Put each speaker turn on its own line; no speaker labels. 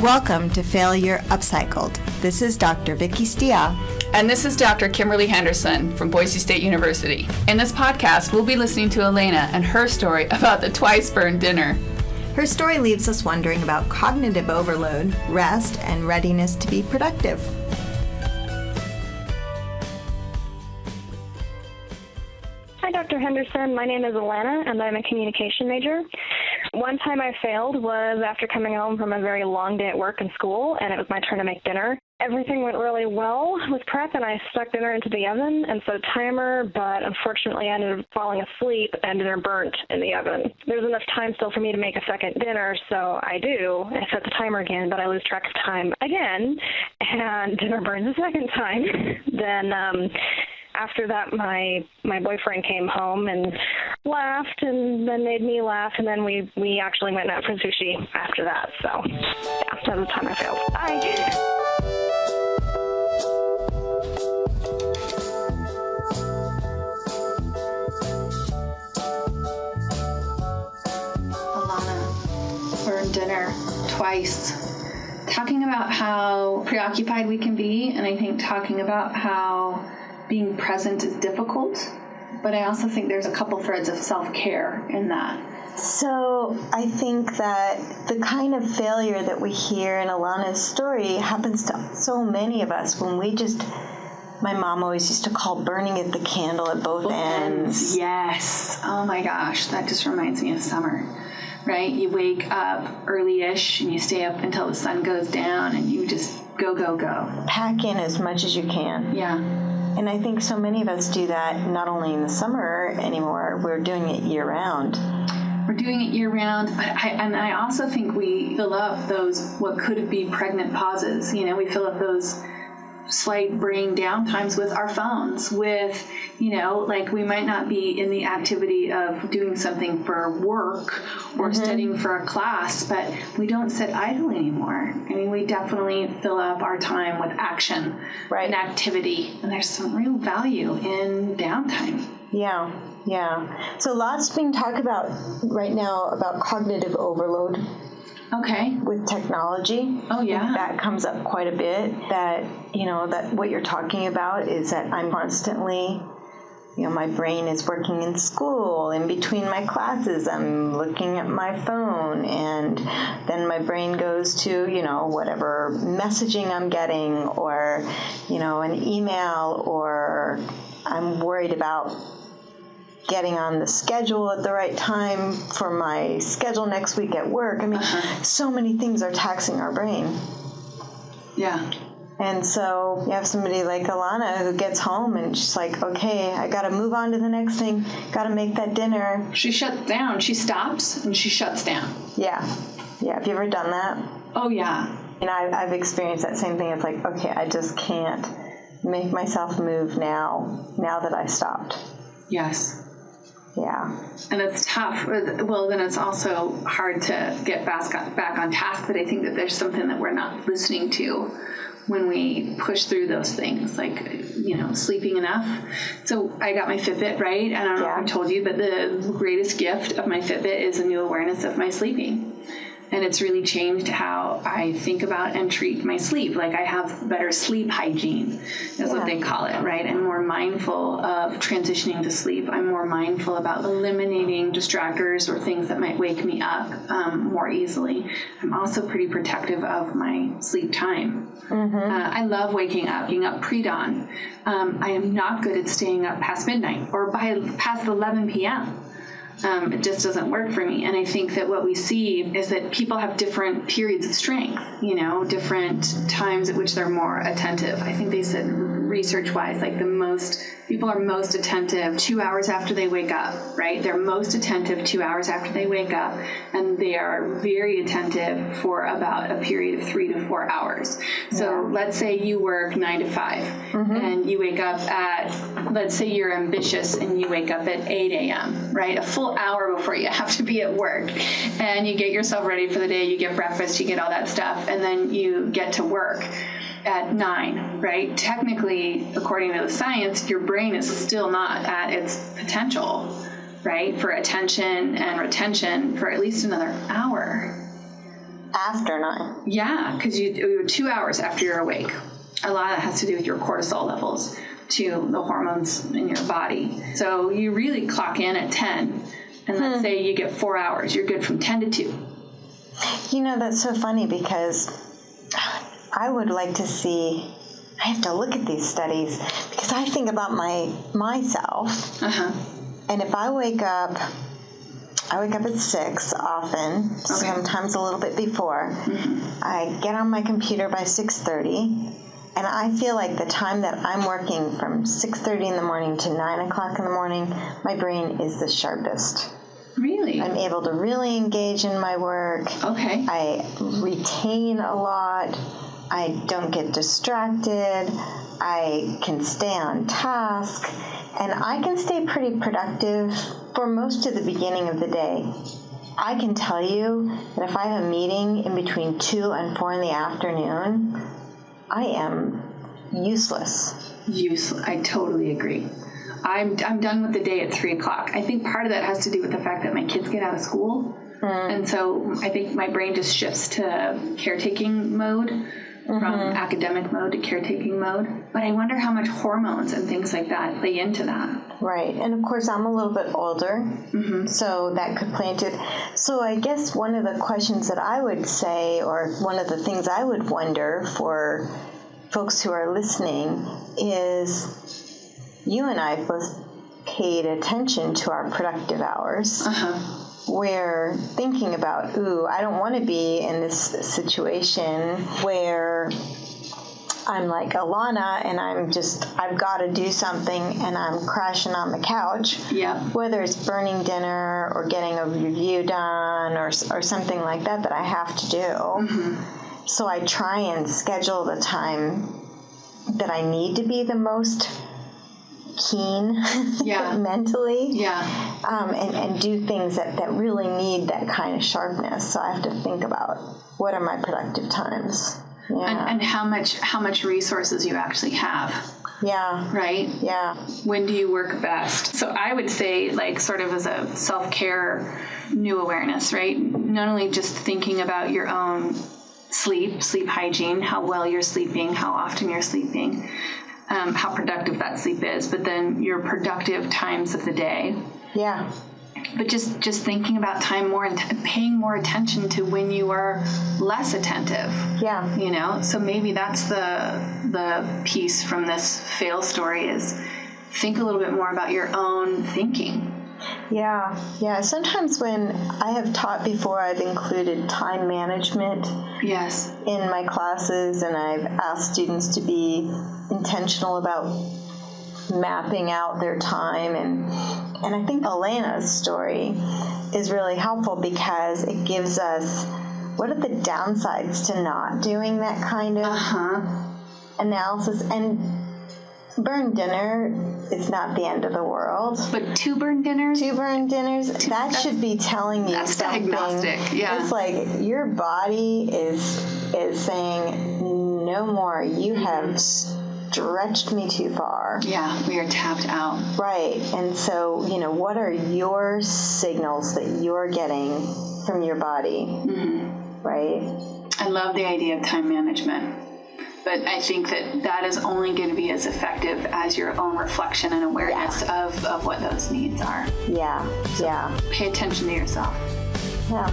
Welcome to Failure Upcycled. This is Dr. Vicki Stieha.
And this is Dr. Kimberly Henderson from Boise State University. In this podcast, we'll be listening to Elena and her story about the twice burned dinner.
Her story leaves us wondering about cognitive overload, rest, and readiness to be productive.
Hi, Dr. Henderson. My name is Elena, and I'm a communication major. One time I failed was after coming home from a very long day at work and school, and it was my turn to make dinner. Everything went really well with prep, and I stuck dinner into the oven and set a timer, but unfortunately I ended up falling asleep and dinner burnt in the oven. There was enough time still for me to make a second dinner, so I do. I set the timer again, but I lose track of time again, and dinner burns a second time. Then after that, my boyfriend came home and laughed and then made me laugh, and then we actually went out for sushi after that. So, yeah, that was the time I failed. Bye.
Alana burned dinner twice. Talking about how preoccupied we can be, and I think talking about how being present is difficult, but I also think there's a couple threads of self-care in that.
So I think that the kind of failure that we hear in Alana's story happens to so many of us when we just, my mom always used to call burning at the candle at both ends.
Yes. Oh my gosh, that just reminds me of summer, right? You wake up early-ish and you stay up until the sun goes down and you just go.
Pack in as much as you can.
Yeah.
And I think so many of us do that not only in the summer anymore, we're doing it year-round.
We're doing it year-round, but I also think we fill up those what could be pregnant pauses. You know, we fill up those slight brain down times with our phones, with, like we might not be in the activity of doing something for work or studying for a class, but we don't sit idle anymore. I mean, we definitely fill up our time with action and activity, and there's some real value in downtime.
Yeah. So lots being talked about right now about cognitive overload.
Okay.
With technology.
Oh, yeah.
That comes up quite a bit, that what you're talking about is that I'm constantly, my brain is working in school. In between my classes, I'm looking at my phone, and then my brain goes to, whatever messaging I'm getting, or, an email, or I'm worried about getting on the schedule at the right time for my schedule next week at work. I mean, so many things are taxing our brain.
Yeah.
And so you have somebody like Alana who gets home and she's like, okay, I got to move on to the next thing. Got to make that dinner.
She shuts down. She stops and she shuts down.
Yeah. Have you ever done that?
Oh, yeah.
And I've experienced that same thing. It's like, okay, I just can't make myself move now that I stopped.
Yes.
Yeah.
And it's tough. Well, then it's also hard to get back on task, but I think that there's something that we're not listening to when we push through those things, like, sleeping enough. So I got my Fitbit, right? I don't know if I told you, but the greatest gift of my Fitbit is a new awareness of my sleeping. And it's really changed how I think about and treat my sleep. Like I have better sleep hygiene, is what they call it, right? I'm more mindful of transitioning to sleep. I'm more mindful about eliminating distractors or things that might wake me up more easily. I'm also pretty protective of my sleep time. I love waking up pre-dawn. I am not good at staying up past midnight or past 11 p.m. It just doesn't work for me. And I think that what we see is that people have different periods of strength, different times at which they're more attentive. I think they said research-wise, like people are most attentive 2 hours after they wake up, right? They're most attentive 2 hours after they wake up, and they are very attentive for about a period of 3 to 4 hours. So let's say you work 9 to 5, and you wake up at, let's say you're ambitious and you wake up at 8 a.m., right? A full hour before you have to be at work, and you get yourself ready for the day, you get breakfast, you get all that stuff, and then you get to work at 9, right? Technically, according to the science, your brain is still not at its potential, right, for attention and retention for at least another hour.
After 9.
Yeah, because you're 2 hours after you're awake. A lot of that has to do with your cortisol levels, to the hormones in your body. So you really clock in at 10, and let's say you get 4 hours. You're good from 10 to 2.
You know, that's so funny because I would like to see, I have to look at these studies because I think about myself. And if I wake up at 6 often, sometimes a little bit before. I get on my computer by 6:30, and I feel like the time that I'm working from 6:30 in the morning to 9 o'clock in the morning, my brain is the sharpest.
Really?
I'm able to really engage in my work.
Okay.
I retain a lot. I don't get distracted. I can stay on task. And I can stay pretty productive for most of the beginning of the day. I can tell you that if I have a meeting in between 2 and 4 in the afternoon, I am useless.
I totally agree. I'm done with the day at 3 o'clock. I think part of that has to do with the fact that my kids get out of school. And so I think my brain just shifts to caretaking mode. From academic mode to caretaking mode. But I wonder how much hormones and things like that play into that.
Right. And of course, I'm a little bit older, so that could play into it. So I guess one of the questions that I would say, or one of the things I would wonder for folks who are listening is, you and I both paid attention to our productive hours. We're thinking about, I don't want to be in this situation where I'm like Alana and I've got to do something and I'm crashing on the couch.
Yeah.
Whether it's burning dinner or getting a review done or something like that I have to do. So I try and schedule the time that I need to be the most keen mentally and do things that really need that kind of sharpness. So I have to think about what are my productive times.
And how much resources you actually have.
Yeah.
Right?
Yeah.
When do you work best? So I would say, like, sort of as a self-care new awareness, right? Not only just thinking about your own sleep hygiene, how well you're sleeping, how often you're sleeping, how productive that sleep is, but then your productive times of the day.
Yeah.
But just thinking about time more and paying more attention to when you are less attentive.
Yeah.
You know, so maybe that's the piece from this fail story is think a little bit more about your own thinking.
Yeah. Yeah. Sometimes when I have taught before, I've included time management in my classes, and I've asked students to be intentional about mapping out their time. And I think Elena's story is really helpful because it gives us what are the downsides to not doing that kind of analysis. And burn dinner is not the end of the world.
But 2 burn dinners?
2 burn dinners, that should be telling you
that's
something.
Diagnostic, yeah.
It's like your body is saying, no more. You have stretched me too far.
Yeah, we are tapped out.
Right. And so, what are your signals that you're getting from your body? Right?
I love the idea of time management. But I think that is only going to be as effective as your own reflection and awareness of what those needs are.
Yeah.
So pay attention to yourself.
Yeah.